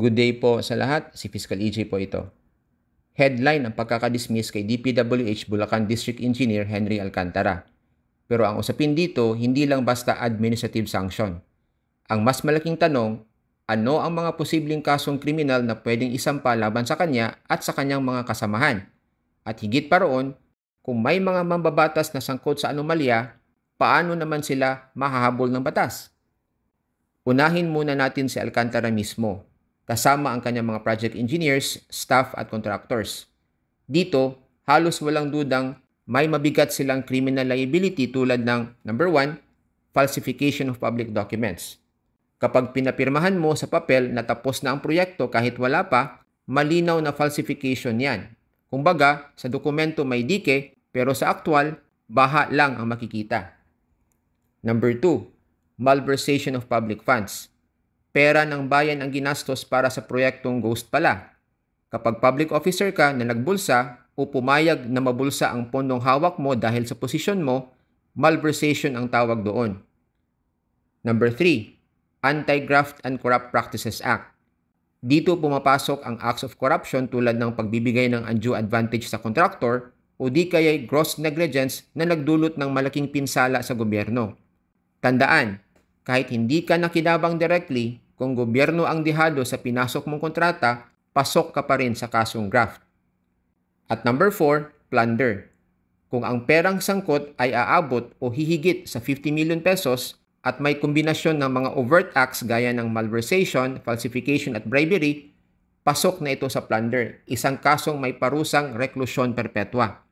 Good day po sa lahat, si Fiscal EJ po ito. Headline ang pagkakadismiss kay DPWH Bulacan District Engineer Henry Alcantara. Pero ang usapin dito, hindi lang basta administrative sanction. Ang mas malaking tanong, ano ang mga posibleng kasong kriminal na pwedeng isampa laban sa kanya at sa kanyang mga kasamahan? At higit pa roon, kung may mga mambabatas na sangkot sa anomalya, paano naman sila mahahabol ng batas? Unahin muna natin si Alcantara mismo, kasama ang kanyang mga project engineers, staff at contractors. Dito, halos walang dudang may mabigat silang criminal liability tulad ng number 1, falsification of public documents. Kapag pinapirmahan mo sa papel na tapos na ang proyekto kahit wala pa, malinaw na falsification yan. Kumbaga, sa dokumento may dike, pero sa aktwal, baha lang ang makikita. Number 2, malversation of public funds. Pera ng bayan ang ginastos para sa proyektong ghost pala. Kapag public officer ka na nagbulsa o pumayag na mabulsa ang pondong hawak mo dahil sa posisyon mo, malversation ang tawag doon. Number 3, Anti-Graft and Corrupt Practices Act. Dito pumapasok ang acts of corruption tulad ng pagbibigay ng undue advantage sa contractor o di kaya'y gross negligence na nagdulot ng malaking pinsala sa gobyerno. Tandaan, kahit hindi ka nakinabang directly, kung gobyerno ang dihado sa pinasok mong kontrata, pasok ka pa rin sa kasong graft. At number 4, plunder. Kung ang perang sangkot ay aabot o hihigit sa 50 million pesos at may kombinasyon ng mga overt acts gaya ng malversation, falsification at bribery, pasok na ito sa plunder, isang kasong may parusang reklusyon perpetua.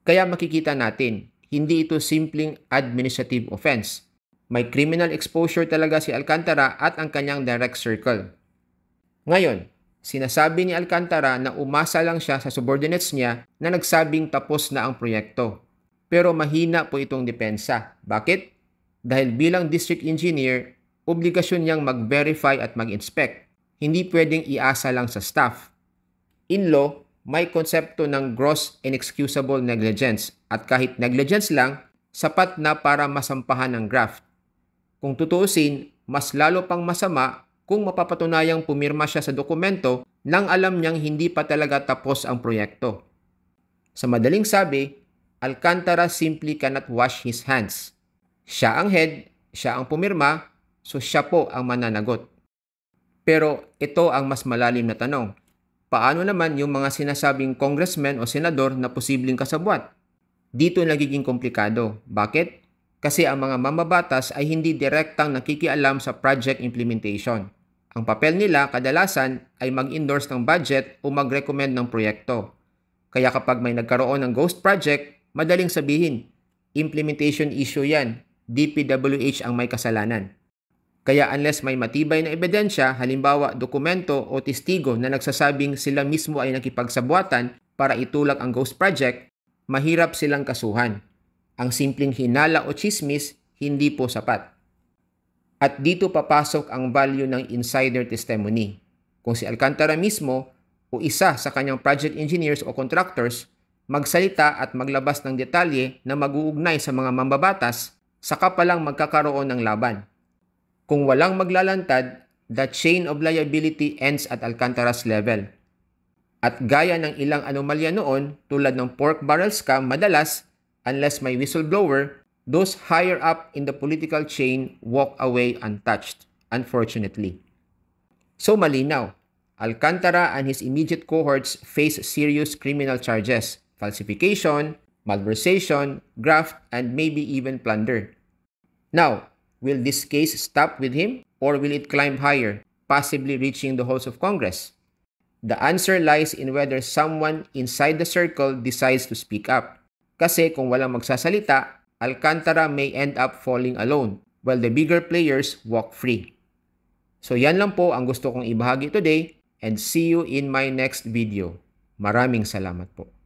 Kaya makikita natin, hindi ito simpleng administrative offense. May criminal exposure talaga si Alcantara at ang kanyang direct circle. Ngayon, sinasabi ni Alcantara na umasa lang siya sa subordinates niya na nagsabing tapos na ang proyekto. Pero mahina po itong depensa. Bakit? Dahil bilang district engineer, obligasyon niyang mag-verify at mag-inspect. Hindi pwedeng iasa lang sa staff. In law, may konsepto ng gross inexcusable negligence at kahit negligence lang, sapat na para masampahan ng graft. Kung tutuusin, mas lalo pang masama kung mapapatunayang pumirma siya sa dokumento nang alam niyang hindi pa talaga tapos ang proyekto. Sa madaling sabi, Alcantara simply cannot wash his hands. Siya ang head, siya ang pumirma, so siya po ang mananagot. Pero ito ang mas malalim na tanong. Paano naman yung mga sinasabing congressman o senador na posibleng kasabwat? Dito nagiging komplikado. Bakit? Kasi ang mga mambabatas ay hindi direktang nakikialam sa project implementation. Ang papel nila kadalasan ay mag-endorse ng budget o mag-recommend ng proyekto. Kaya kapag may nagkaroon ng ghost project, madaling sabihin, implementation issue yan, DPWH ang may kasalanan. Kaya unless may matibay na ebidensya, halimbawa dokumento o testigo na nagsasabing sila mismo ay nakipagsabwatan para itulak ang ghost project, mahirap silang kasuhan. Ang simpleng hinala o chismis, hindi po sapat. At dito papasok ang value ng insider testimony. Kung si Alcantara mismo o isa sa kanyang project engineers o contractors magsalita at maglabas ng detalye na mag-uugnay sa mga mambabatas, saka palang magkakaroon ng laban. Kung walang maglalantad, the chain of liability ends at Alcantara's level. At gaya ng ilang anomalya noon, tulad ng pork barrel scam, madalas, unless may whistleblower, those higher up in the political chain walk away untouched, unfortunately. So malinaw, Alcantara and his immediate cohorts face serious criminal charges, falsification, malversation, graft, and maybe even plunder. Now, will this case stop with him or will it climb higher, possibly reaching the halls of Congress? The answer lies in whether someone inside the circle decides to speak up. Kasi kung walang magsasalita, Alcantara may end up falling alone while the bigger players walk free. So yan lang po ang gusto kong ibahagi today and see you in my next video. Maraming salamat po.